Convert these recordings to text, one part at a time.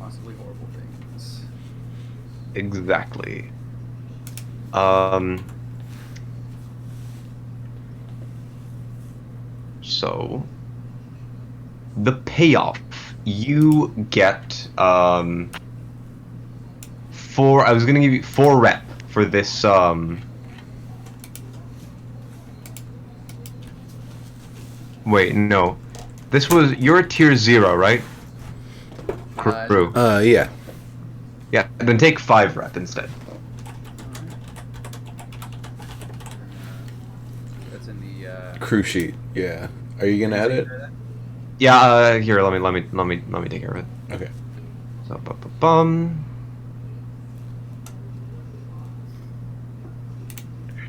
possibly horrible things. Exactly. So the payoff you get four. I was gonna give you 4 rep for this. Wait, no. This was you're a tier 0, right? Crew. Yeah. Yeah. Then take 5 rep instead. That's in the Crew sheet. Yeah. Are you gonna add it? Yeah. Here. Let me take care of it. Okay. So bum.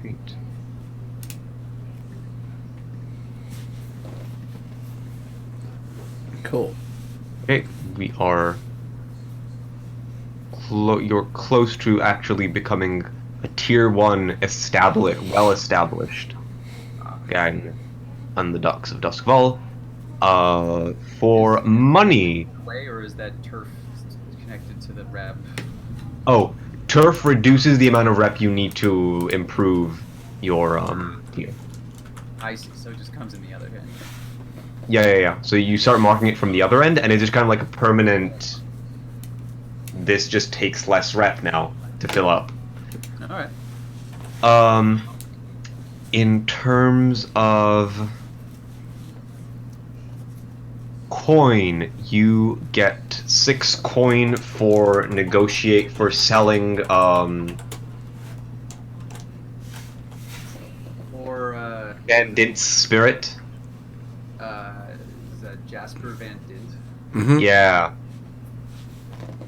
Sheet. Cool. Okay, we are. You're close to actually becoming a tier 1 well established gang on the docks of Duskfall. For money. Way, or is that turf connected to the rep? Oh, turf reduces the amount of rep you need to improve your tier. I see. So it just comes in the other end. Yeah. So you start marking it from the other end, and it's just kind of like a permanent. This just takes less rep now to fill up. All right. In terms of coin, you get 6 coin for selling. Or Van Dint's spirit. is that Jasper Van Dint? Mm-hmm. Yeah.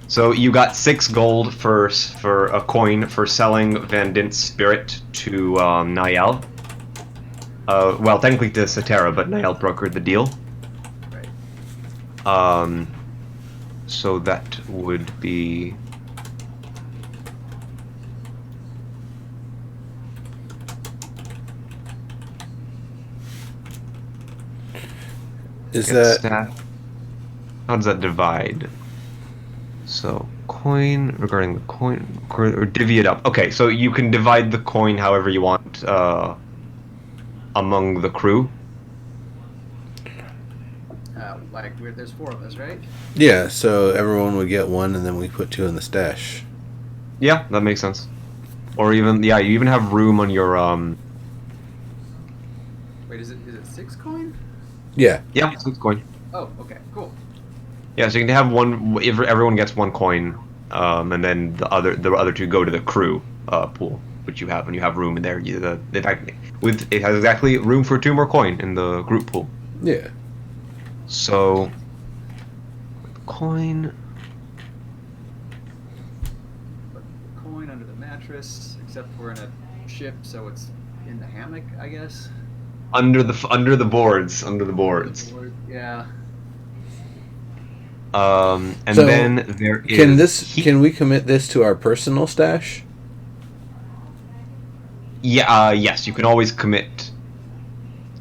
So you got 6 gold for a coin for selling Van Dint's spirit to Niall. Well, technically to Cetera, but Niall brokered the deal. Right. So that would be. Is that How does that divide? So coin regarding the coin or divvy it up. Okay, so you can divide the coin however you want among the crew. Like there's 4 of us, right? yeah? So everyone would get 1, and then we put 2 in the stash. Yeah, that makes sense. Or even you even have room on your Wait, is it 6 coin? Yeah. Yeah, 6 coin. Oh, okay, cool. Yeah, so you can have one. If everyone gets 1 coin, and then the other 2 go to the crew pool, which you have, and you have room in there. In fact, it has exactly room for 2 more coin in the group pool. Yeah. So, coin. Coin under the mattress, except we're in a ship, so it's in the hammock, I guess. Under the boards. Yeah. And So, then there is. Can we commit this to our personal stash? Yeah. Yes, you can always commit.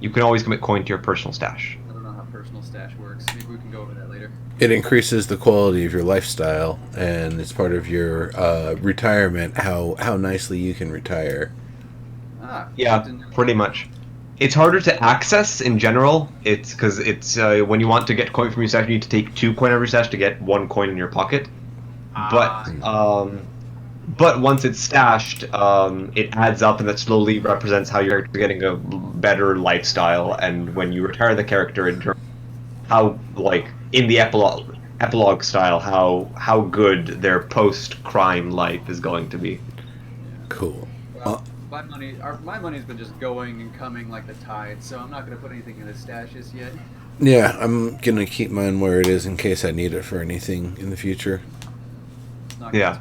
You can always commit coin to your personal stash. I don't know how personal stash works. Maybe we can go over that later. It increases the quality of your lifestyle, and it's part of your retirement. How nicely you can retire. Yeah, pretty much. It's harder to access in general. It's because when you want to get coin from your stash, you need to take 2 coin out of your stash to get 1 coin in your pocket. But once it's stashed, it adds up, and that slowly represents how your character is getting a better lifestyle. And when you retire the character, in terms of how, like in the epilogue style, how good their post-crime life is going to be. Cool. Well, my money's been just going and coming like the tide, so I'm not going to put anything in the stashes yet. Yeah, I'm gonna keep mine where it is in case I need it for anything in the future. Yeah.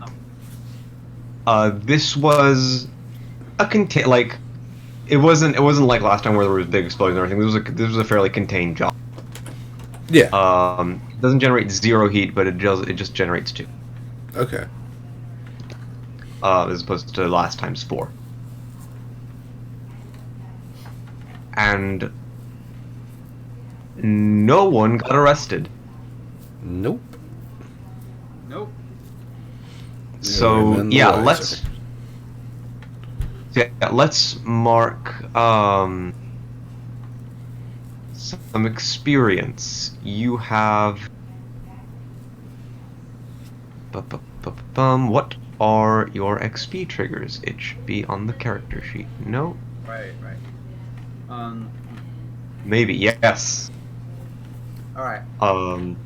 This was a it wasn't like last time where there was big explosions or anything. This was a fairly contained job. Yeah. It doesn't generate 0 heat, but it just generates 2. Okay. As opposed to last time's 4. And no one got arrested. Nope. Nope. So none the yeah, wiser. let's mark some experience. You have. What are your XP triggers? It should be on the character sheet. No? Right. Um. Maybe, yes. All right. Um,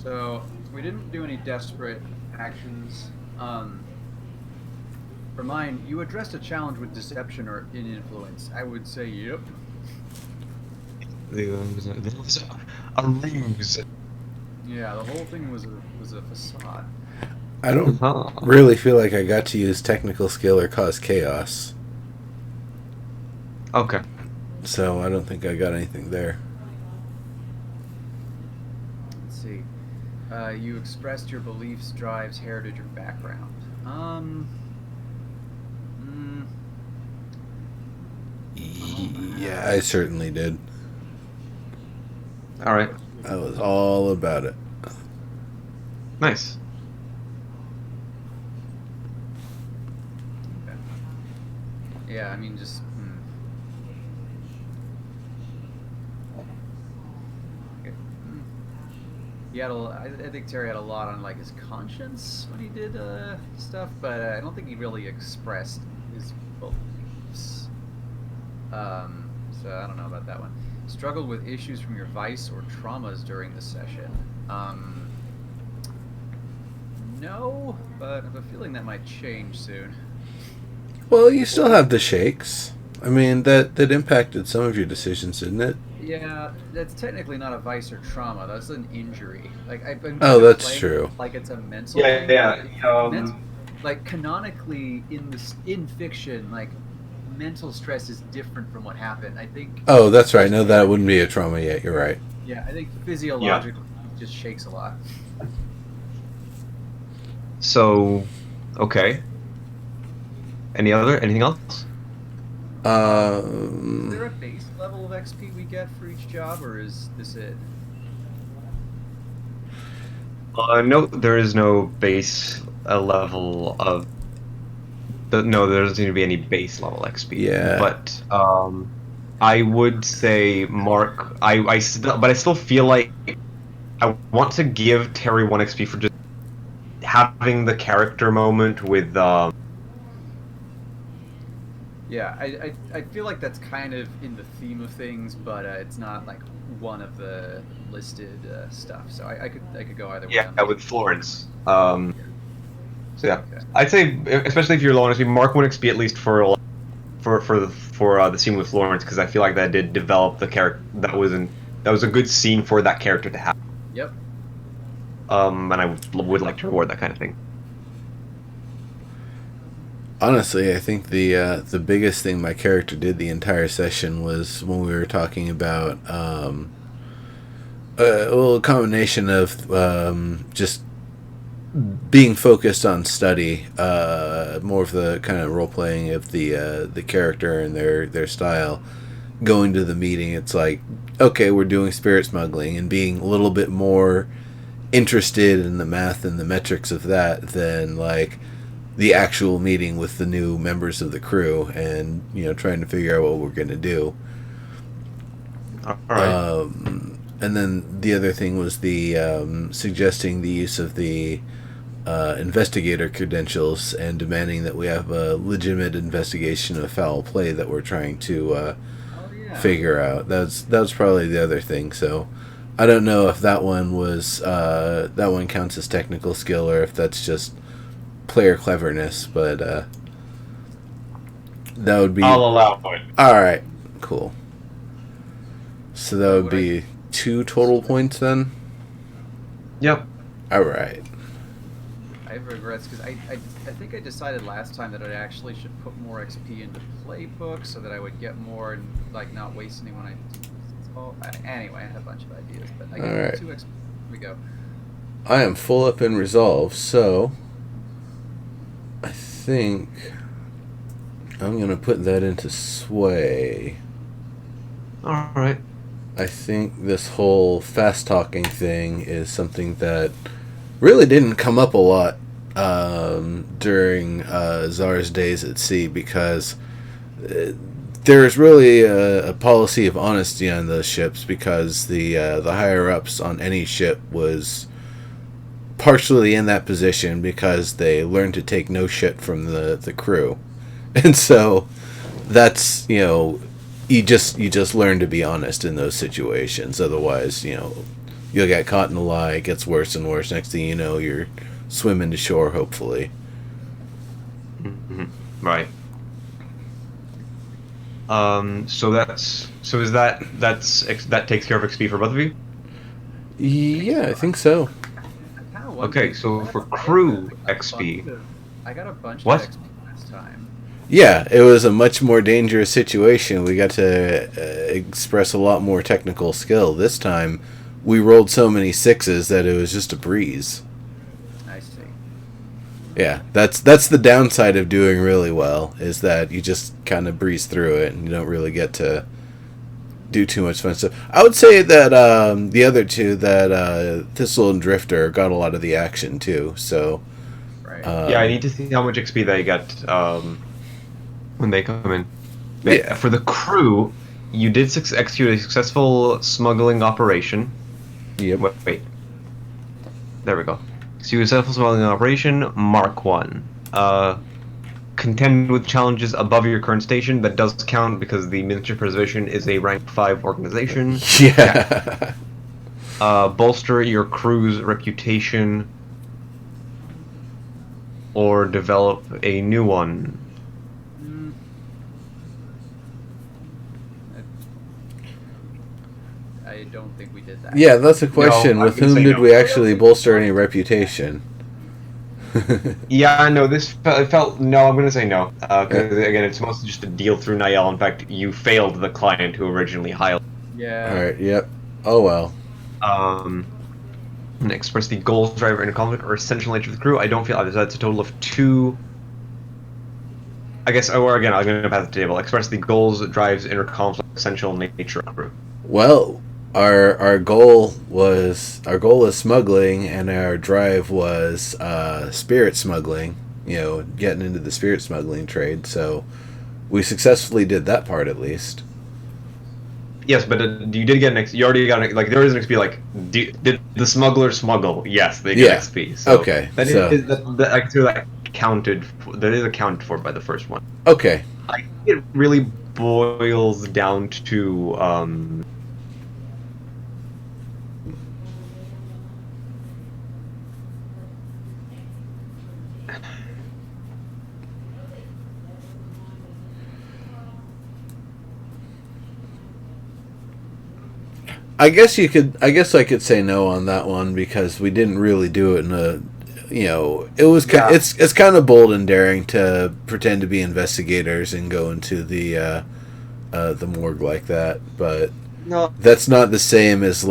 So we didn't do any desperate actions. For mine, you addressed a challenge with deception or in influence. I would say, yep. there was a ruse. Yeah, the whole thing was a facade. I don't Huh. really feel like I got to use technical skill or cause chaos, Okay. so I don't think I got anything there. Let's see. You expressed your beliefs, drives, heritage, or background. Yeah, I certainly did. All right. I was all about it. Nice. Okay. Yeah, I mean, just. Okay. He had I think Terry had a lot on like his conscience when he did stuff, but I don't think he really expressed his beliefs. So I don't know about that one. Struggled with issues from your vice or traumas during the session. No, but I have a feeling that might change soon. Well, you still have the shakes. I mean, that impacted some of your decisions, didn't it? Yeah, that's technically not a vice or trauma. That's an injury. Like I've been. Oh, kind of that's playing true. Like it's a mental. Yeah, thing. yeah. Like canonically in fiction, like mental stress is different from what happened. I think. Oh, that's right. No, that wouldn't be a trauma yet. You're right. Yeah, I think physiologically it just shakes a lot. So, okay. Anything else? Is there a base level of XP we get for each job, or is this it? No, there is no base level of. No, there doesn't seem to be any base level XP. Yeah. But I would say Mark. But I still feel like I want to give Terry 1 XP for just having the character moment with. Yeah, I feel like that's kind of in the theme of things, but it's not like one of the listed stuff. So I could go either way. Yeah, on that. with Florence. So yeah, Okay. I'd say especially if you're low on XP, Mark 1 XP at least for the scene with Florence, because I feel like that did develop the character. That was a good scene for that character to have. Yep. And I would like to reward that kind of thing. Honestly, I think the biggest thing my character did the entire session was when we were talking about a combination of just being focused on study, more of the kind of role playing of the character and their style. Going to the meeting, it's like, okay, we're doing spirit smuggling, and being a little bit more interested in the math and the metrics of that than like the actual meeting with the new members of the crew, and trying to figure out what we're going to do. All right. And then the other thing was the suggesting the use of the investigator credentials and demanding that we have a legitimate investigation of foul play that we're trying to figure out. That was probably the other thing. So I don't know if that one was that one counts as technical skill or if that's just player cleverness, but that would be. I'll allow it. All right, cool. So that would be 2 total points then. Yep. All right. I have regrets because I think I decided last time that I actually should put more XP into playbook so that I would get more and like not waste any when I. Anyway, I had a bunch of ideas, but I got 2 XP. Here we go. I am full up in resolve, so I think I'm going to put that into sway. All right. I think this whole fast talking thing is something that really didn't come up a lot during Czar's days at sea because there's really a policy of honesty on those ships because the higher ups on any ship was partially in that position because they learned to take no shit from the crew, and so that's you just learn to be honest in those situations. Otherwise, you'll get caught in a lie. It gets worse and worse. Next thing you know, you're swimming to shore. Hopefully, right. So that takes care of XP for both of you. Yeah, I think so. Okay, so for crew XP, I got a bunch What? of XP last time. Yeah, it was a much more dangerous situation. We got to express a lot more technical skill. This time, we rolled so many sixes that it was just a breeze. I see. Yeah, that's the downside of doing really well, is that you just kind of breeze through it and you don't really get to do too much fun stuff. I would say that the other two, that Thistle and Drifter, got a lot of the action too. So, Right. yeah, I need to see how much XP they get when they come in. Yeah. For the crew, you did execute a successful smuggling operation. Yep. Wait. There we go. Successful smuggling operation, Mark 1. Contend with challenges above your current station. That does count because the Ministry of Preservation is a rank 5 organization. Yeah. Bolster your crew's reputation or develop a new one. I don't think we did that. Yeah, that's a question. No, I With would whom say did no. we actually bolster any reputation? Yeah, no, it felt no. I'm gonna say no. Because again, it's mostly just a deal through Niall. In fact, you failed the client who originally hired. Yeah. All right. Yep. Oh well. And express the goals, driver, and conflict, or essential nature of the crew. I don't feel that's a total of 2. I guess, or again, I'm gonna pass the table. Express the goals, drives, inner conflict, essential nature of the crew. Well, our goal is smuggling, and our drive was spirit smuggling. Getting into the spirit smuggling trade. So we successfully did that part at least. Yes, but you did get an XP. You already got an, like there is an XP. Like did the smuggler smuggle? Yes, they get XP. So Okay, That so- is that I consider that counted. That is accounted for by the first one. Okay. I think it really boils down to I guess I could say no on that one because we didn't really do it in a. It was Yeah. it's kind of bold and daring to pretend to be investigators and go into the morgue like that, but no. that's not the same as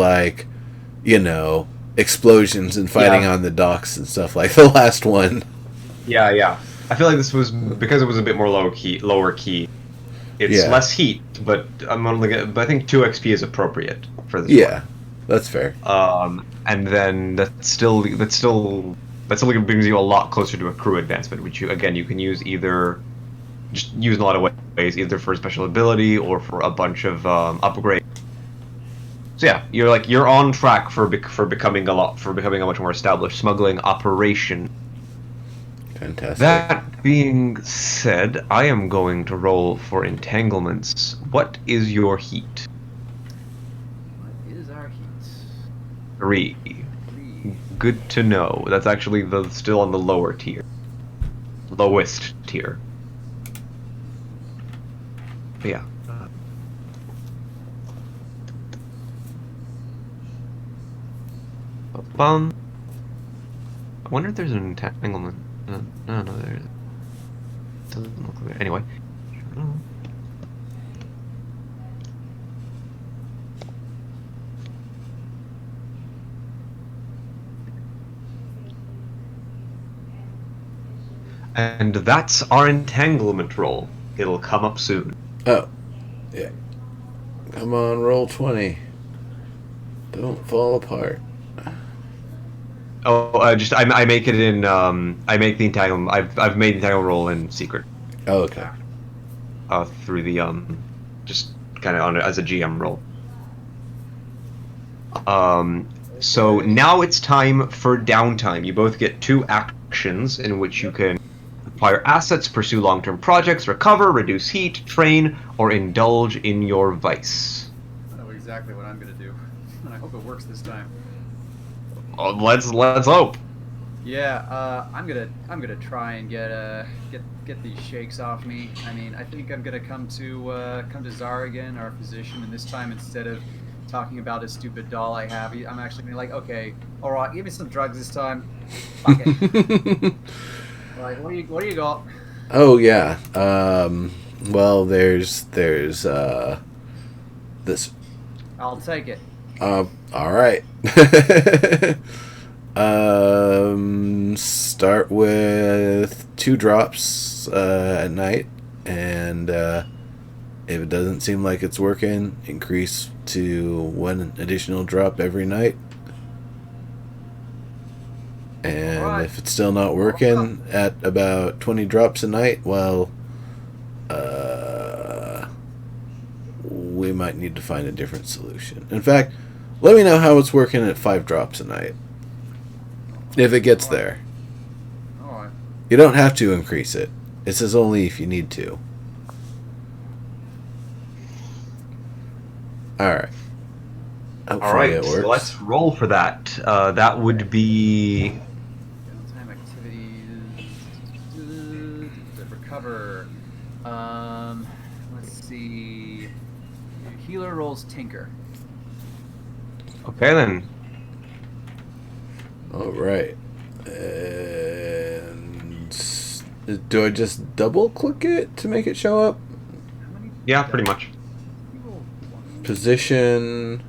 explosions and fighting Yeah. on the docks and stuff like the last one. Yeah. I feel like this was because it was a bit more lower key. It's Yeah. less heat, but but I think 2 XP is appropriate for this. Yeah, that's fair. And then that still brings you a lot closer to a crew advancement, which you can use either just use in a lot of ways, either for a special ability or for a bunch of upgrades. So yeah, you're on track for becoming a much more established smuggling operation. Fantastic. That being said, I am going to roll for entanglements. What is your heat? What is our heat? 3. 3. Good to know. That's actually still on the lower tier. Lowest tier. But yeah. I wonder if there's an entanglement. No, there doesn't look like it. Anyway. And that's our entanglement roll. It'll come up soon. Oh, yeah. Come on, roll 20. Don't fall apart. just I make it in I make the entanglement. I've made the entanglement roll in secret. Oh, okay. Through the just kind of on it as a GM roll. So now it's time for downtime. You both get 2 actions in which you can acquire assets, pursue long-term projects, recover, reduce heat, train, or indulge in your vice. I know exactly what I'm gonna do, and I hope it works this time. Oh, let's hope. Yeah, I'm gonna try and get these shakes off me. I mean, I think I'm gonna come to Zara again, our physician, and this time instead of talking about a stupid doll I have, I'm actually gonna be like, okay, all right, give me some drugs this time. Fuck it. Like, what do you got? Oh yeah. Well, there's this. I'll take it. All right. Start with 2 drops at night, and if it doesn't seem like it's working, increase to 1 additional drop every night. And Alright. if it's still not working at about 20 drops a night, well, we might need to find a different solution. In fact, let me know how it's working at 5 drops a night. If it gets there. Alright. You don't have to increase it. It says only if you need to. Alright. All right, it so works. let's roll for that. That would be Downtime activities. Recover. Let's see. Healer rolls Tinker. okay then. Alright. And do I just double click it to make it show up? How many? Yeah, pretty much. You roll 1. Position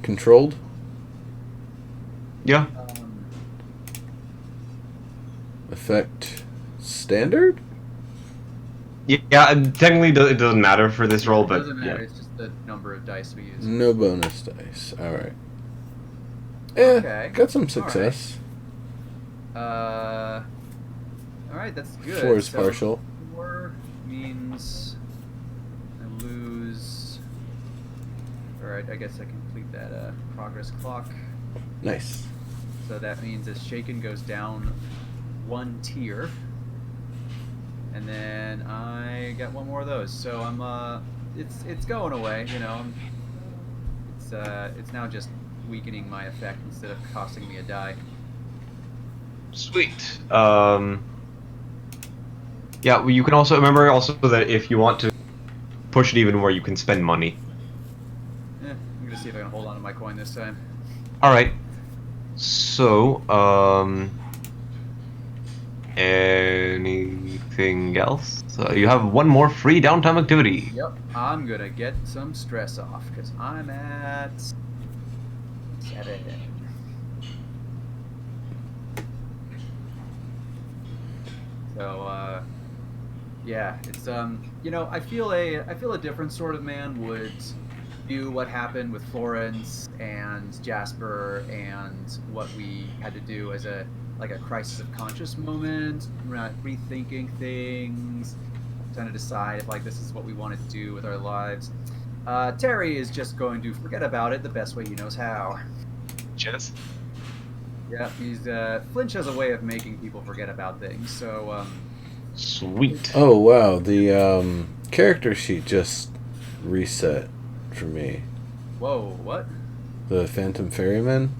controlled? Yeah. Effect standard? Yeah, technically it doesn't matter for this roll, It but doesn't matter. yeah. It's just the number of dice we use. No bonus dice. Alright. Yeah, Okay. got some success. All right, that's good. 4 is So partial. 4 means I lose. All right, I guess I complete that progress clock. Nice. So that means as Shaken goes down 1 tier, and then I got 1 more of those. So I'm it's going away. You know, it's now just weakening my effect instead of costing me a die. Sweet. Yeah, well, you can also remember also that if you want to push it even more, you can spend money. I'm gonna see if I can hold on to my coin this time. All right. So, anything else? You have 1 more free downtime activity. Yep, I'm gonna get some stress off because I'm at 7. So, yeah, it's you know, I feel a different sort of man would view what happened with Florence and Jasper and what we had to do as a crisis of conscious moment, rethinking things, trying to decide if this is what we want to do with our lives. Terry is just going to forget about it the best way he knows how. Cheers. Yeah, Flinch has a way of making people forget about things, so, Sweet. Oh wow, the character sheet just reset for me. Whoa, what? The Phantom Ferryman.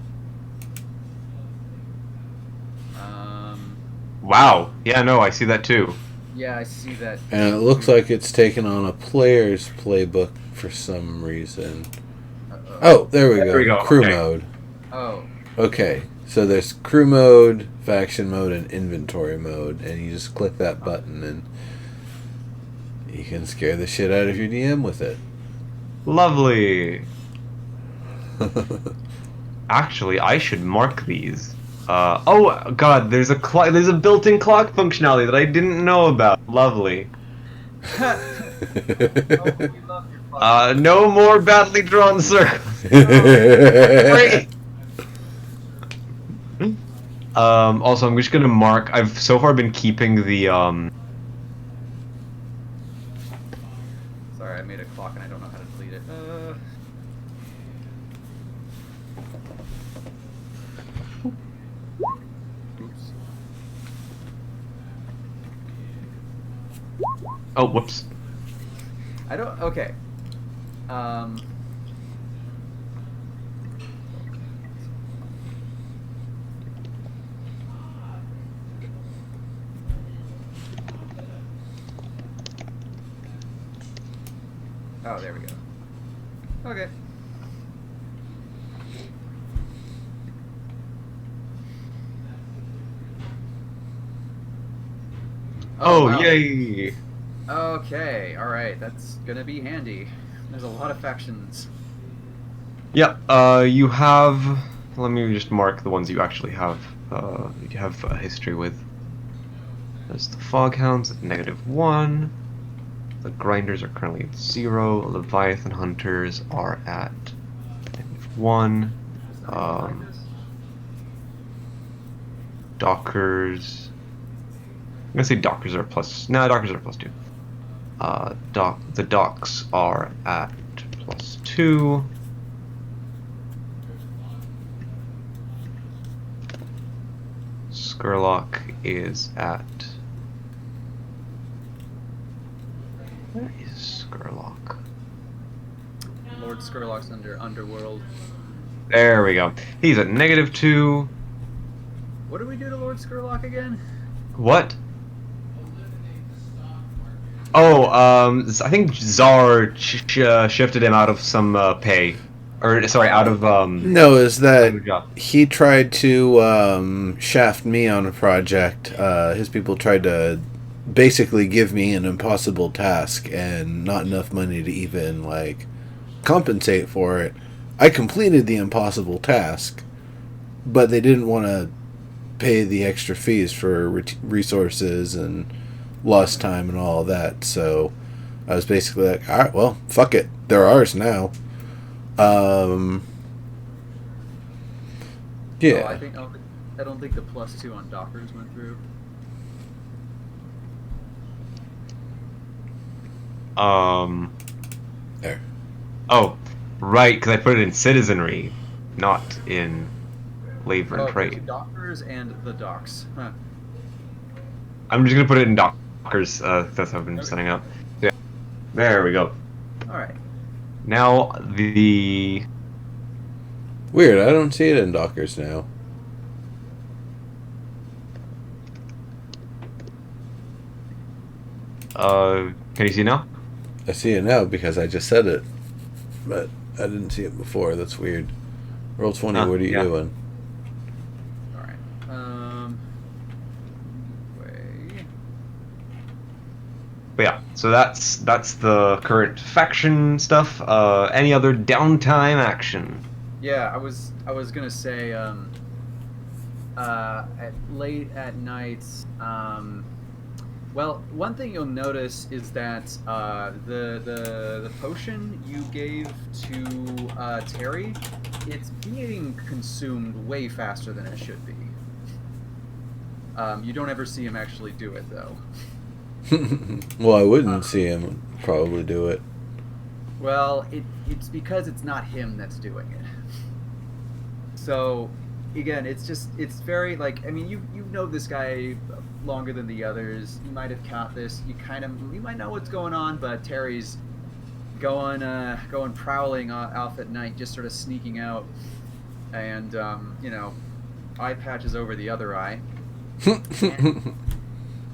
Wow. Yeah, no, I see that too. Yeah, I see that. And it looks like it's taken on a player's playbook for some reason. Oh, there we go. There we go, Crew okay. mode. Oh, Okay, so there's crew mode, faction mode, and inventory mode, and you just click that button and you can scare the shit out of your DM with it. Lovely. Actually, I should mark these. Oh god, there's a built-in clock functionality that I didn't know about. Lovely. No more badly drawn circles. Great. Also, I'm just gonna mark. I've so far been keeping the Sorry, I made a clock and I don't know how to delete it. Oops. Oh, whoops. I don't. Okay. Oh, there we go. Okay. Oh, wow. yay! Okay, alright, that's gonna be handy. There's a lot of factions. Yep. You have. Let me just mark the ones you actually have. You have a history with. There's the Foghounds at -1. The Grinders are currently at 0. Leviathan Hunters are at -1. It's not even like this? Dockers. I'm gonna say Dockers are plus. No, Dockers are +2. The Docks are at +2. Skurlock is at. Where is Skurlock? Lord Skurlock's Underworld. There we go. He's at -2. What did we do to Lord Skurlock again? What? Oh, I think Czar shifted him out of some pay, or sorry, out of No, is that good job. he tried to shaft me on a project. His people tried to basically give me an impossible task and not enough money to even like compensate for it. I completed the impossible task, but they didn't want to pay the extra fees for resources and lost time and all of that. So I was basically like, all right, well, fuck it, they're ours now. Yeah. Oh, I don't think the +2 on Dockers went through. There. Oh, right, because I put it in citizenry, not in labor and Oh, there's trade. Dockers and the Docks. Huh. I'm just gonna put it in Dockers. That's how I've been setting up. Yeah, there we go. Alright. Now the Weird, I don't see it in Dockers now. can you see now? I see it now because I just said it, but I didn't see it before. That's weird. Roll 20, what are you yeah. doing? Alright. Way. But yeah, so that's the current faction stuff. Any other downtime action? Yeah, I was gonna say, at late at night, well, one thing you'll notice is that the potion you gave to Terry, it's being consumed way faster than it should be. You don't ever see him actually do it, though. Well, I wouldn't see him probably do it. Well, it's because it's not him that's doing it. So, again, it's very, like, I mean, you know this guy longer than the others. You might have caught this. You might know what's going on, but Terry's going prowling off at night, just sort of sneaking out, and eye patches over the other eye. And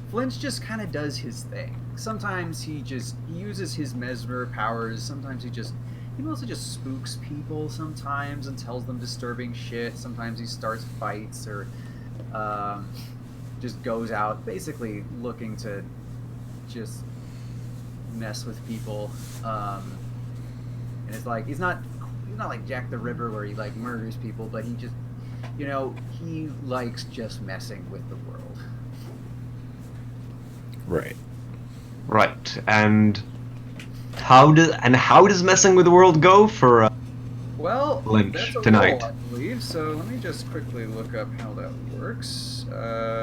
Flinch just kind of does his thing. Sometimes he uses his mesmer powers. Sometimes he mostly just spooks people sometimes and tells them disturbing shit. Sometimes he starts fights or just goes out basically looking to just mess with people. And it's like he's not like Jack the Ripper where he like murders people, but he just he likes just messing with the world. Right. Right, and how does messing with the world go for? Well, Lynch that's a tonight. roll, I believe. So let me just quickly look up how that works.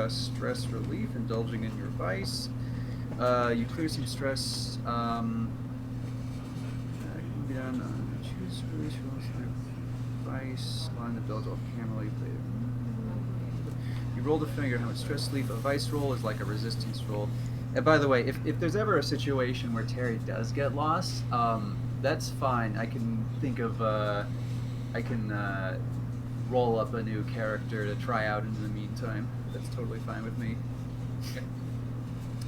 Stress relief, indulging in your vice. You clear some stress. Can be done. Choose release rolls. Vice. Line the build off camera. You roll the finger. How much stress relief? A vice roll is like a resistance roll. And by the way, if there's ever a situation where Terry does get lost, that's fine. I can think of I can roll up a new character to try out in the meantime. That's totally fine with me.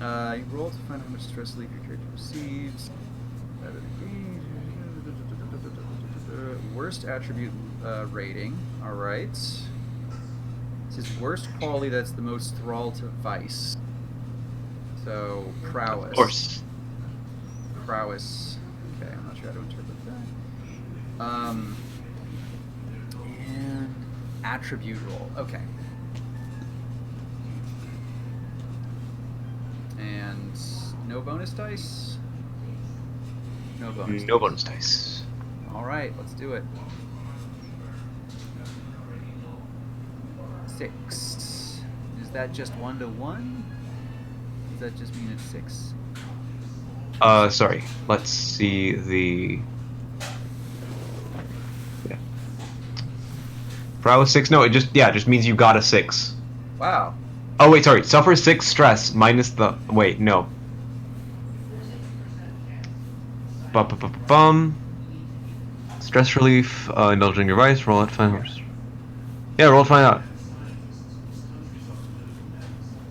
You roll to find out how much stress relief your character receives. Worst attribute rating. All right. This is worst quality that's the most thrall to vice. So prowess. Of course. Prowess. Okay, I'm not sure how to interpret that. And attribute roll. Okay. And no bonus dice? No bonus No bonus dice. Alright, let's do it. 6. Is that just 1 to 1? Does that just mean it's 6? Sorry. Let's see the... Yeah. Prowess 6? No, it just means you got a 6. Wow. Oh, wait, sorry. Suffer 6 stress minus the... Wait, no. Bum. Stress relief, indulging your vice, roll it, find out. Yeah, roll it, find out.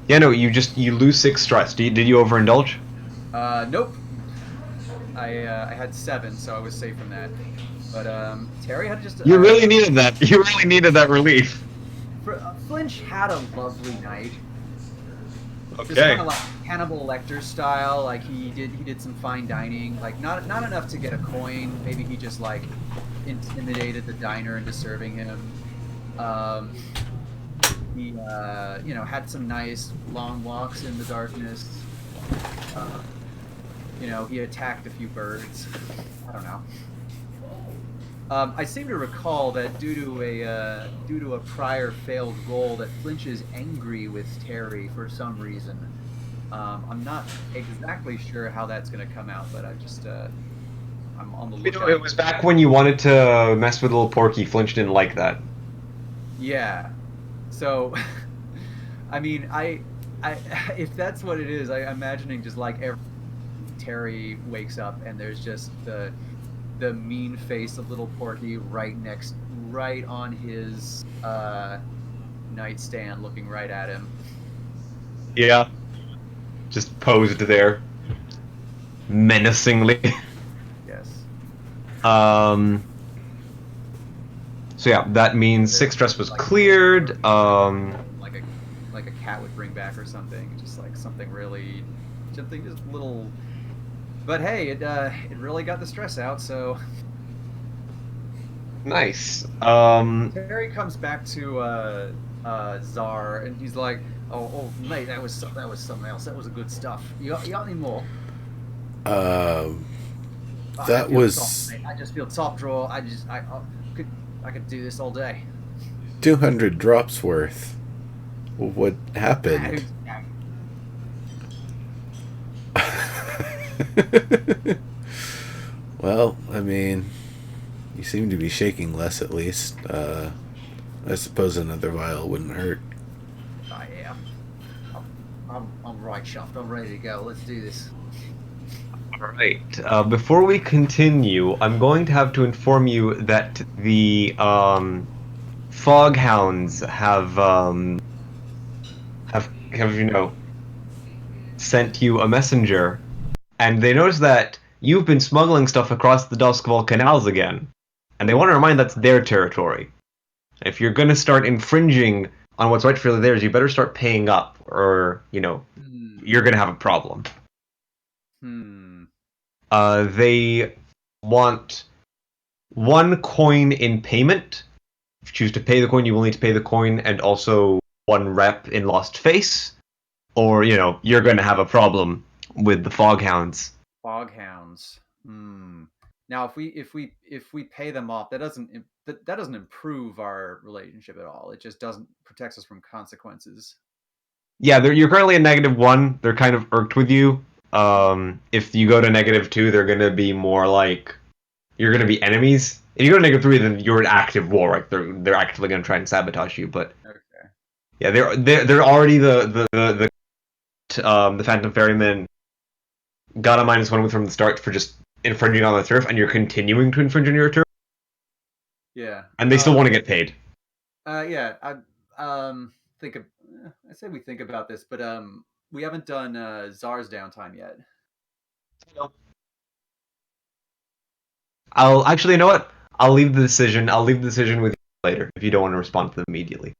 Yeah, no, you lose 6 stress. Did you overindulge? Nope. I had 7, so I was safe from that. But Terry had just. You really needed that. You really needed that relief. Flinch had a lovely night. Okay. Just kind of like Hannibal Lecter style. Like he did some fine dining. Like not enough to get a coin. Maybe he just like intimidated the diner into serving him. He had some nice long walks in the darkness. He attacked a few birds. I don't know. I seem to recall that due to a prior failed roll, that Flinch is angry with Terry for some reason. I'm not exactly sure how that's going to come out, but I'm on the lookout. It was back when you wanted to mess with little Porky. Flinch didn't like that. Yeah. So, I mean, I if that's what it is, I'm imagining just like every Terry wakes up and there's just the mean face of little Porky right on his nightstand, looking right at him. Yeah. Just posed there, menacingly. Yes. So yeah, that means 6 stress was cleared. Like a cat would bring back or something, just like something just little. But hey, it really got the stress out. So Nice. Terry comes back to Czar, and he's like, "Oh, mate, that was something else. That was a good stuff. You got any more?" That was top, I just feel top drawer. I could do this all day. 200 drops worth. What happened? Well, I mean, you seem to be shaking less at least. I suppose another vial wouldn't hurt. I am. I'm right, Shaft. I'm ready to go. Let's do this. Alright, before we continue, I'm going to have to inform you that the Foghounds have sent you a messenger, and they notice that you've been smuggling stuff across the Duskval canals again, and they want to remind that's their territory. If you're going to start infringing on what's rightfully theirs, you better start paying up, or, you're going to have a problem. They want 1 coin in payment. If you choose to pay the coin, you will need to pay the coin, and also 1 rep in lost face. Or, you're going to have a problem with the Foghounds. Foghounds. Now, Now, if we pay them off, that doesn't improve our relationship at all. It just doesn't protects us from consequences. Yeah, you're currently at -1. They're kind of irked with you. If you go to -2, they're gonna be more like you're gonna be enemies. If you go to -3, then you're in active war. Right? They're actively gonna try and sabotage you. But Okay. yeah, they're already the Phantom Ferryman got a -1 from the start for just infringing on the turf, and you're continuing to infringe on your turf, Yeah. and they still want to get paid. Yeah. Think of. I say we think about this, but we haven't done Czar's downtime yet. I'll actually, you know what? I'll leave the decision. I'll leave the decision with you later if you don't want to respond to them immediately.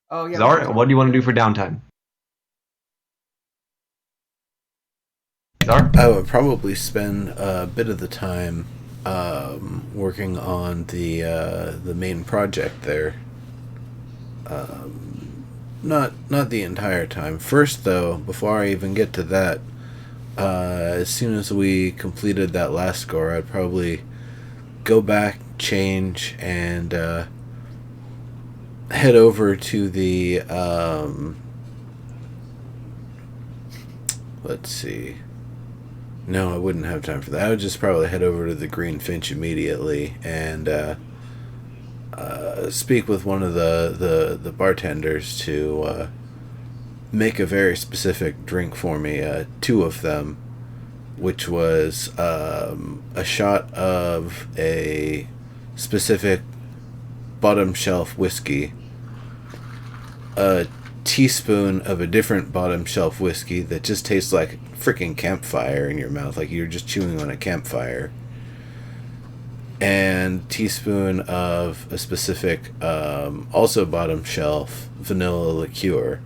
Oh yeah. We should Zara, talk what do you about want to do that. for downtime? Zara? I would probably spend a bit of the time working on the main project there. Not the entire time. First, though, before I even get to that, as soon as we completed that last score, I'd probably go back, change, and head over to the let's see. No, I wouldn't have time for that. I would just probably head over to the Green Finch immediately and speak with one of the bartenders to make a very specific drink for me. Two of them, which was a shot of a specific bottom shelf whiskey, a teaspoon of a different bottom shelf whiskey that just tastes like freaking campfire in your mouth, like you're just chewing on a campfire, and teaspoon of a specific also bottom shelf vanilla liqueur,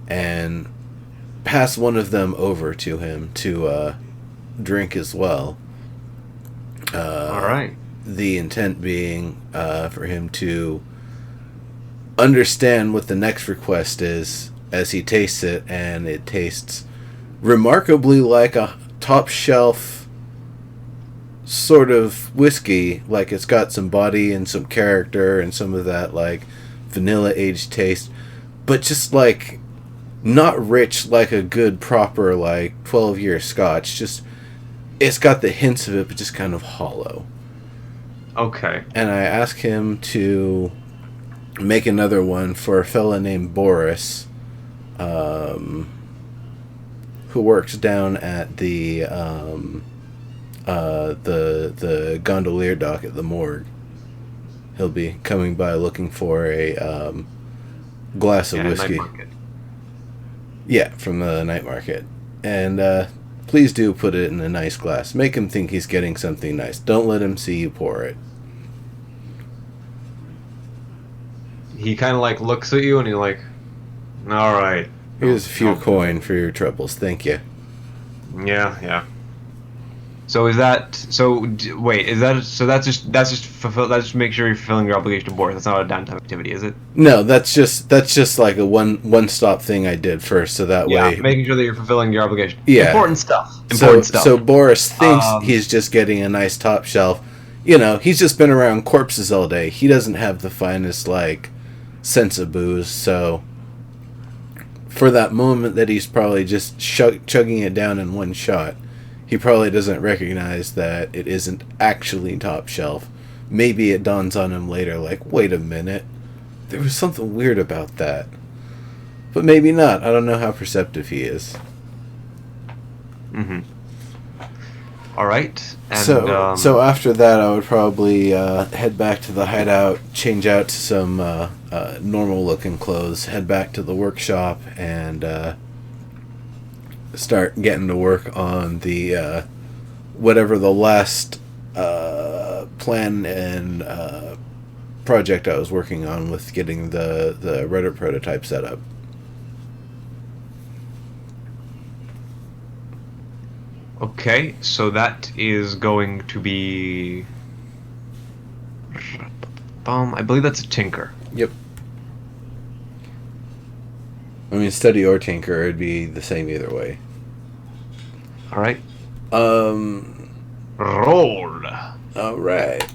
and pass one of them over to him to drink as well. All right. The intent being for him to understand what the next request is as he tastes it, and it tastes remarkably like a top shelf sort of whiskey. Like it's got some body and some character and some of that like vanilla aged taste, but just like not rich like a good proper like 12-year scotch. Just it's got the hints of it, but just kind of hollow. Okay. And I asked him to make another one for a fella named Boris, who works down at the gondolier dock at the morgue. He'll be coming by looking for a glass of whiskey. Night market. Yeah, from the night market. And please do put it in a nice glass. Make him think he's getting something nice. Don't let him see you pour it. He kind of like looks at you and you're like, all right. Here's a few Oh. coin for your troubles. Thank you. Yeah. So is that wait? Is that so? That's just make sure you're fulfilling your obligation to Boris. That's not a downtime activity, is it? No, that's just like a one stop thing I did first, so that Yeah, way. making sure that you're fulfilling your obligation. Yeah. Important stuff. So Boris thinks he's just getting a nice top shelf. You know, he's just been around corpses all day. He doesn't have the finest like sense of booze. So for that moment that he's probably just chugging it down in one shot, he probably doesn't recognize that it isn't actually top shelf. Maybe it dawns on him later, like, wait a minute, there was something weird about that. But maybe not. I don't know how perceptive he is. Mm-hmm. All right. And, so after that, I would probably head back to the hideout, change out to some normal-looking clothes, head back to the workshop, and start getting to work on the whatever the last plan and project I was working on with getting the Reddit prototype set up. Okay, so that is going to be. I believe that's a tinker. Yep. I mean, study or tinker, it'd be the same either way. All right. Roll. All right.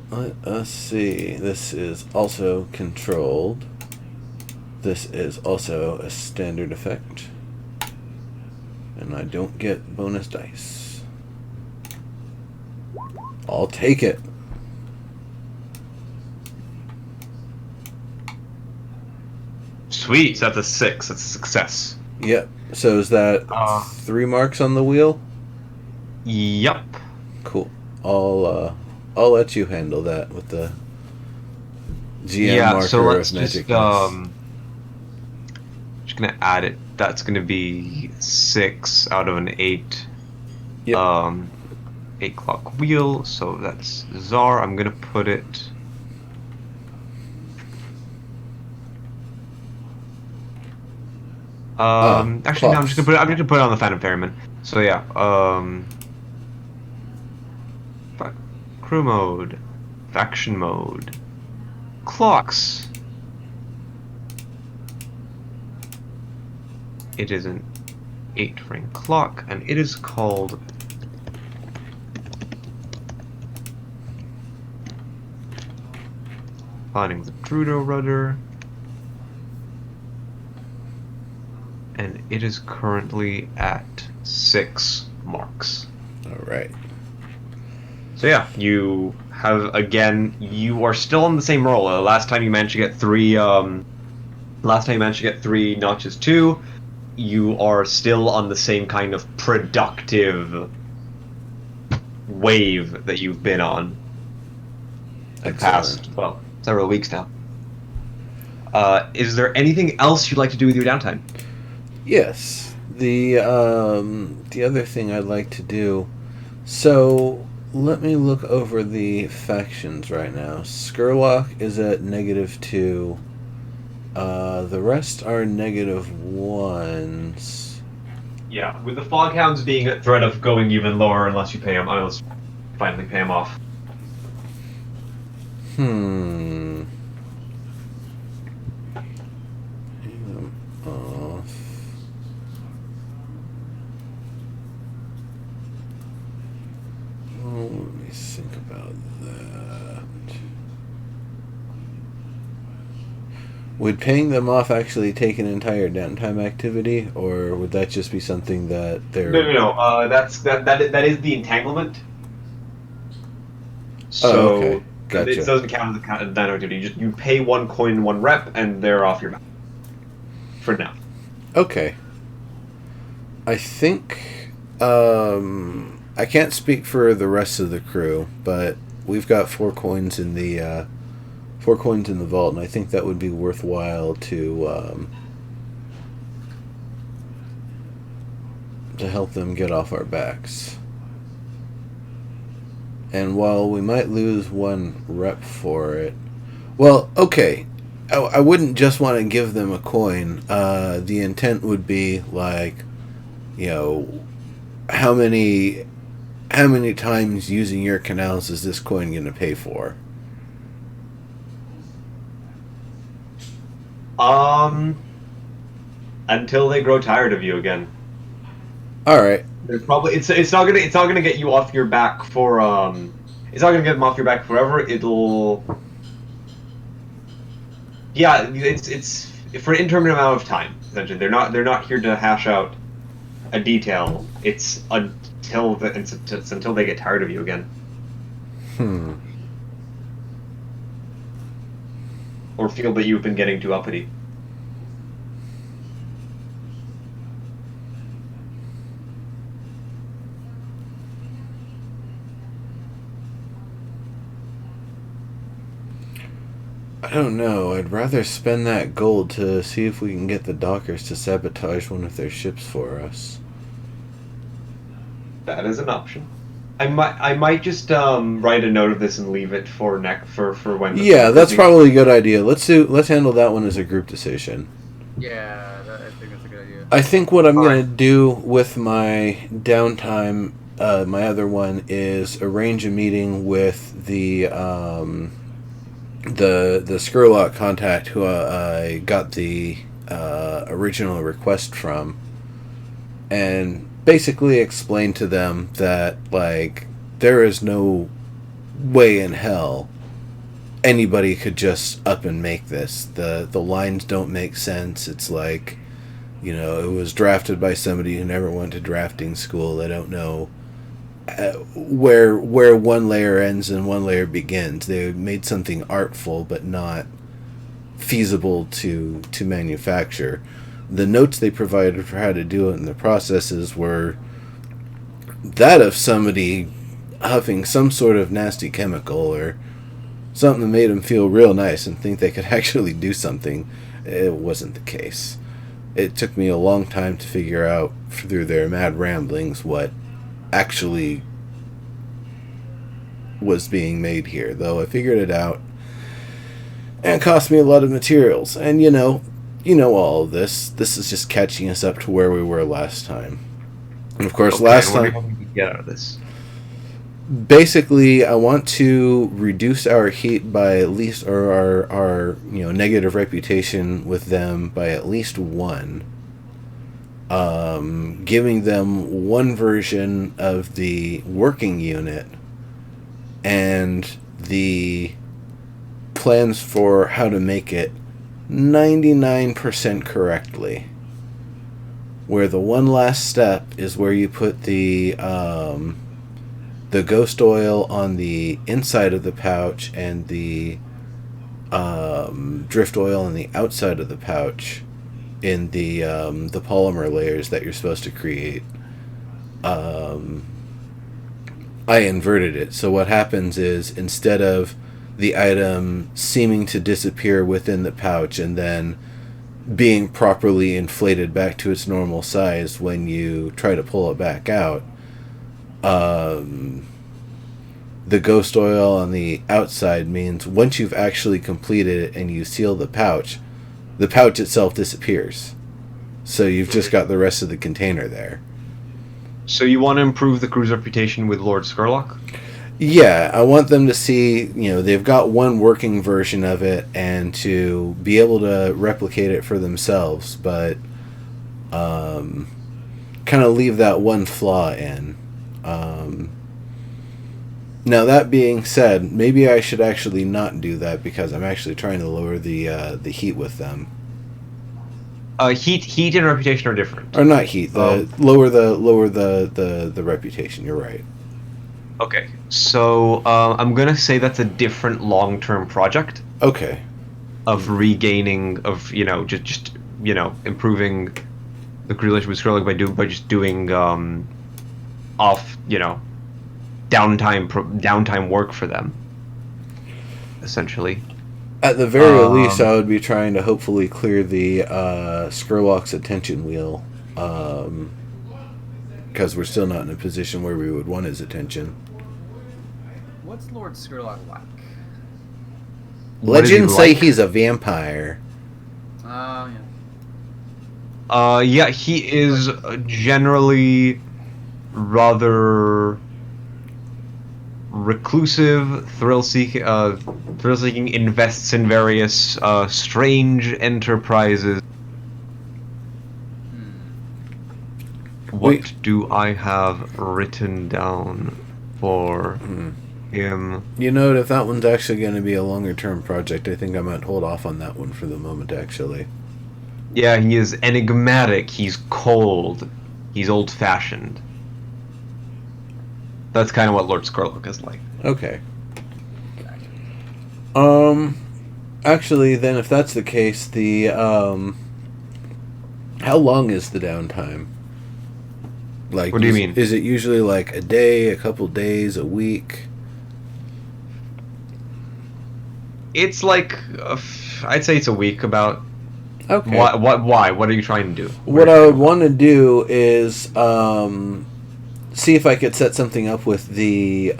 Let us see. This is also controlled. This is also a standard effect. And I don't get bonus dice. I'll take it. Sweet. So that's a 6. That's a success. Yep. So is that 3 marks on the wheel? Yep. Cool. I'll let you handle that with the GM marker so let's of just magicness. just gonna add it. That's gonna be 6 out of an 8. Yep. 8 clock wheel. So that's Czar. I'm gonna put it. Actually, no. I'm just gonna put it on the Phantom Ferryman. So yeah. Crew mode, faction mode, clocks. It is an 8-ring clock, and it is called finding the Trudeau rudder, and it is currently at 6 marks. All right. So yeah, you have again. You are still on the same roll. Last time you managed to get 3. Last time you managed to get 3 notches 2. You are still on the same kind of productive wave that you've been on the past, well, several weeks now. Is there anything else you'd like to do with your downtime? Yes. The other thing I'd like to do. So let me look over the factions right now. Skurlock is at -2. The rest are -1s. Yeah, with the Foghounds being at threat of going even lower unless you pay them, unless you finally pay them off. Pay them off. Well, let me think about that. Would paying them off actually take an entire downtime activity, or would that just be something that they're... No. That is the entanglement. So Oh, okay. Gotcha. it doesn't count as a downtime activity. You pay 1 coin, 1 rep, and they're off your back. For now. Okay. I think I can't speak for the rest of the crew, but we've got 4 coins in the 4 coins in the vault, and I think that would be worthwhile to help them get off our backs. And while we might lose 1 rep for it, well, okay, I wouldn't just want to give them a coin. The intent would be like, you know, how many times using your canals is this coin going to pay for? Until they grow tired of you again. All right. There's probably it's not gonna get you off your back for it's not gonna get them off your back forever. It'll it's for an intermittent amount of time. Essentially, they're not here to hash out a detail. It's until they get tired of you again. Or feel that you've been getting too uppity. I don't know. I'd rather spend that gold to see if we can get the dockers to sabotage one of their ships for us. That is an option. I might just write a note of this and leave it for when. Yeah, that's probably a good idea. Let's handle that one as a group decision. Yeah, I think that's a good idea. I think what I'm going to do with my downtime, my other one, is arrange a meeting with the Skurlock contact who I got the original request from, and basically explain to them that, like, there is no way in hell anybody could just up and make this. The lines don't make sense. It's like, you know, it was drafted by somebody who never went to drafting school. They don't know where one layer ends and one layer begins. They made something artful but not feasible to manufacture. The notes they provided for how to do it and the processes were that of somebody huffing some sort of nasty chemical or something that made them feel real nice and think they could actually do something. It wasn't the case. It took me a long time to figure out through their mad ramblings what actually was being made here, though I figured it out, and it cost me a lot of materials. And you know all of this. This is just catching us up to where we were last time. And of course, last time, what do you get out of this? basically, I want to reduce our heat by at least, or our negative reputation with them by at least one. Giving them one version of the working unit and the plans for how to make it 99% correctly. Where the one last step is where you put the ghost oil on the inside of the pouch and the drift oil on the outside of the pouch in the polymer layers that you're supposed to create. I inverted it. So what happens is, instead of the item seeming to disappear within the pouch and then being properly inflated back to its normal size when you try to pull it back out, the ghost oil on the outside means once you've actually completed it and you seal the pouch itself disappears. So you've just got the rest of the container there. So you want to improve the crew's reputation with Lord Skurlock? Yeah, I want them to see, they've got one working version of it and to be able to replicate it for themselves, but kind of leave that one flaw in. Now, that being said, maybe I should actually not do that because I'm actually trying to lower the heat with them. Heat and reputation are different. Or not heat, lower the reputation. You're right. Okay, so I'm gonna say that's a different long-term project. Okay. Of regaining, of just improving the relationship with Skurlock by just doing downtime work for them, essentially. At the very least, I would be trying to hopefully clear the Skurlock's attention wheel, because we're still not in a position where we would want his attention. What's Lord Skurlock like? Legends say he's a vampire. Yeah. Yeah, he is generally rather reclusive, thrill-seeking, invests in various strange enterprises. What do I have written down for him? If that one's actually going to be a longer-term project, I think I might hold off on that one for the moment, actually. Yeah, he is enigmatic, he's cold, he's old-fashioned. That's kind of what Lord Skurlock is like. Okay. Actually, then, if that's the case, the, how long is the downtime? Like, what do you mean? Is it usually like a day, a couple days, a week? It's like, I'd say it's a week about. Okay. Why? What are you trying to do? What I would want to do is see if I could set something up with the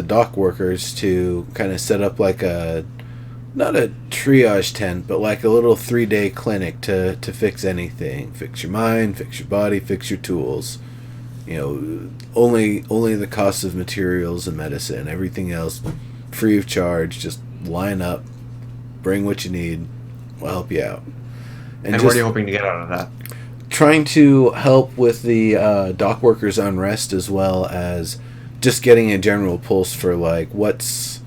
dock workers to kind of set up like not a triage tent, but like a little 3-day clinic to fix anything. Fix your mind, fix your body, fix your tools. Only the cost of materials and medicine. Everything else free of charge. Just line up, bring what you need. We'll help you out. And what are you hoping to get out of that? Trying to help with the dock workers' unrest, as well as just getting a general pulse for like what's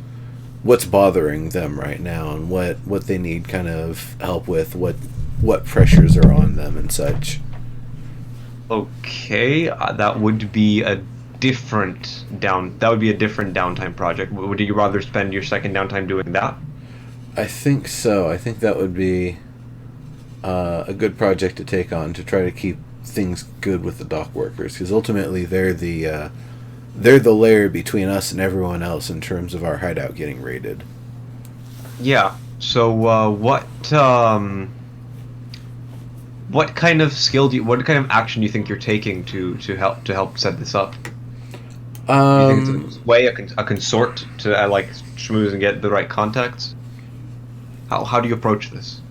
bothering them right now and what they need kind of help with, what pressures are on them and such. Okay, that would be a different downtime project. Would you rather spend your second downtime doing that? I think so. I think that would be a good project to take on to try to keep things good with the dock workers, because ultimately they're the layer between us and everyone else in terms of our hideout getting raided. Yeah. So what kind of what kind of action do you think you're taking to help set this up? Do you think it's a way, a consort to like schmooze and get the right contacts? How do you approach this?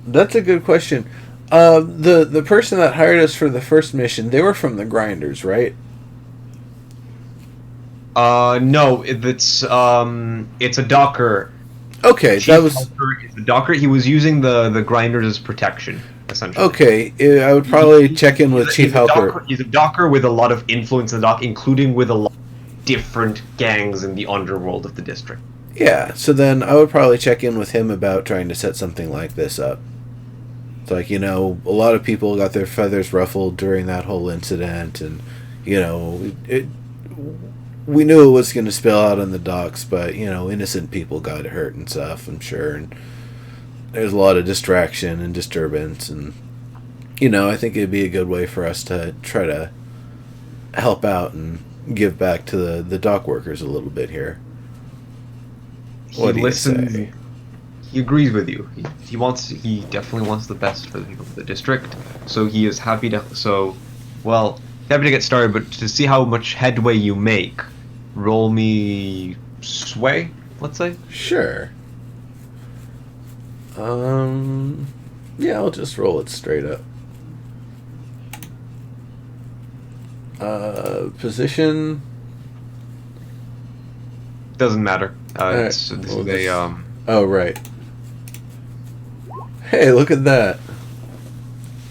That's a good question. The person that hired us for the first mission, they were from the Grinders, right? No, it's a docker. Okay, Chief that was Helper is the docker. He was using the grinders as protection, essentially. okay. I would probably check in with Chief Helper. He's a docker with a lot of influence in the dock, including with a lot of different gangs in the underworld of the district. Yeah, so then I would probably check in with him about trying to set something like this up. It's like, a lot of people got their feathers ruffled during that whole incident, and, we knew it was going to spill out on the docks, but, innocent people got hurt and stuff, I'm sure, and there's a lot of distraction and disturbance, and, I think it'd be a good way for us to try to help out and give back to the dock workers a little bit here. What do you say? He agrees with you. He definitely wants the best for the people of the district. So he is happy to happy to get started, but to see how much headway you make, roll me sway, let's say. Sure. Yeah, I'll just roll it straight up. Position. Doesn't matter. This is a Oh, right. Hey, look at that.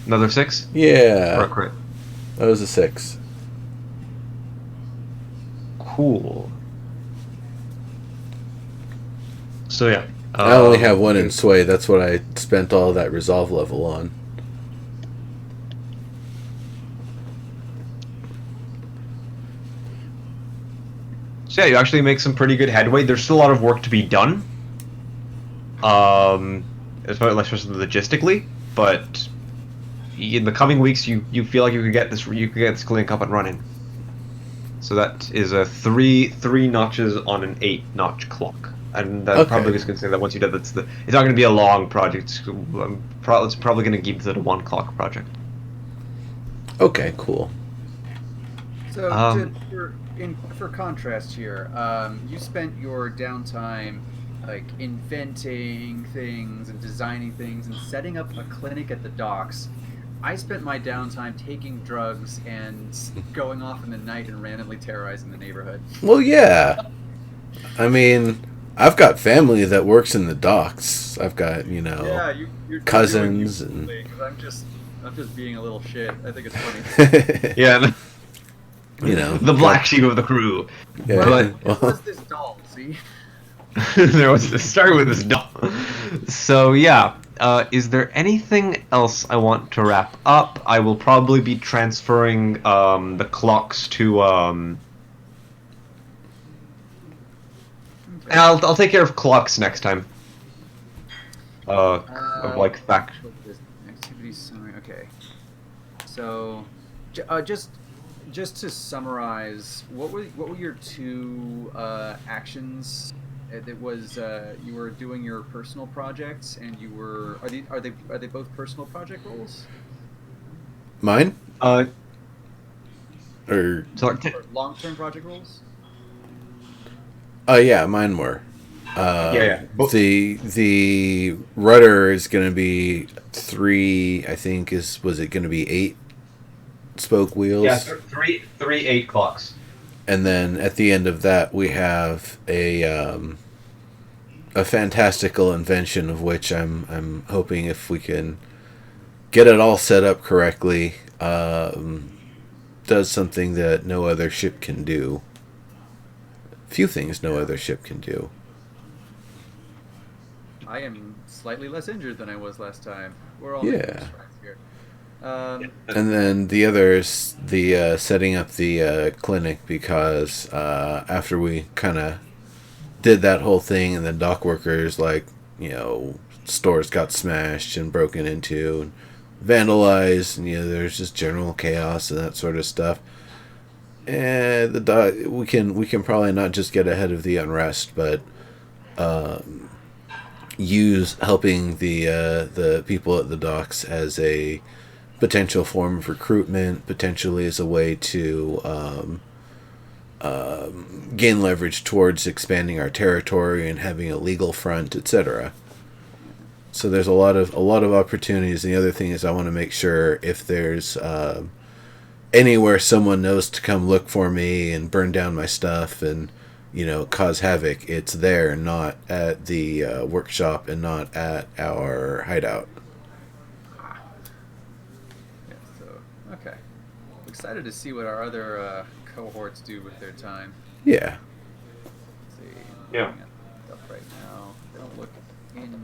Another 6? Yeah. Or a crit? That was a 6. Cool. So yeah. I only have one in sway. That's what I spent all that resolve level on. So yeah, you actually make some pretty good headway. There's still a lot of work to be done. Especially logistically, but in the coming weeks, you feel like you could get this clinic up and running. So that is a three notches on an 8-notch clock, and that probably is going to say that once you do that, it's not going to be a long project. It's probably going to keep it a 1 clock project. Okay, cool. So for contrast here, you spent your downtime like inventing things and designing things and setting up a clinic at the docks. I spent my downtime taking drugs and going off in the night and randomly terrorizing the neighborhood. Well, yeah. I mean, I've got family that works in the docks. I've got, you're cousins and. I'm just being a little shit. I think it's funny. Yeah. The black sheep of the crew. Yeah. But it was this doll. See. There was to start with this doll. So yeah, is there anything else I want to wrap up? I will probably be transferring the clocks to I'll take care of clocks next time. Of like fact. Activity summary. Okay. So, just to summarize, what were your 2 actions? It was you were doing your personal projects, and you were are they both personal project roles? Mine? Or long-term project roles? Yeah, mine were. Yeah. The rudder is going to be 3. I think was it going to be 8 spoke wheels? Yeah, 3 8 clocks. And then at the end of that, we have a fantastical invention of which I'm hoping, if we can get it all set up correctly, does something that no other ship can do. few things no other ship can do. I am slightly less injured than I was last time. We're all Yeah. making strides here. And then the other is the setting up the clinic, because after we kind of did that whole thing, and then dock workers, like, you know, stores got smashed and broken into and vandalized, and, you know, there's just general chaos and that sort of stuff. And we can probably not just get ahead of the unrest, but use helping the people at the docks as a potential form of recruitment, potentially as a way to gain leverage towards expanding our territory and having a legal front, etc. So there's a lot of opportunities. And the other thing is, I want to make sure if there's anywhere someone knows to come look for me and burn down my stuff and, you know, cause havoc, it's there, not at the workshop and not at our hideout. Yeah, so, okay. Excited to see what our other cohorts do with their time. Yeah. Let's see. Yeah. Looking at stuff right now. They don't look injured.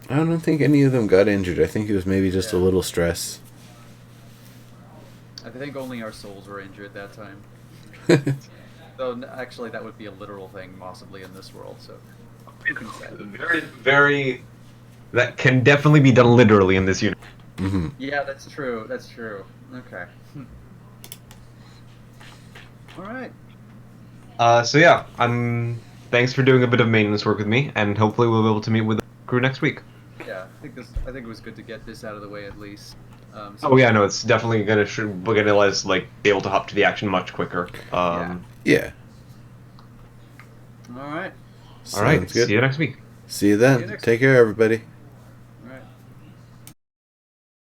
I don't think any of them got injured. I think it was maybe just a little stress. I think only our souls were injured that time. Though actually, that would be a literal thing, possibly in this world. So, who can say? Very, very. That can definitely be done literally in this unit. Mm-hmm. Yeah, that's true. That's true. Okay. All right. So yeah, thanks for doing a bit of maintenance work with me, and hopefully we'll be able to meet with the crew next week. Yeah, I think it was good to get this out of the way at least. Oh yeah, no, it's definitely we're gonna let us like be able to hop to the action much quicker. Yeah. All right. All right. Sounds good. See you next week. See you then. See you next Take care, everybody.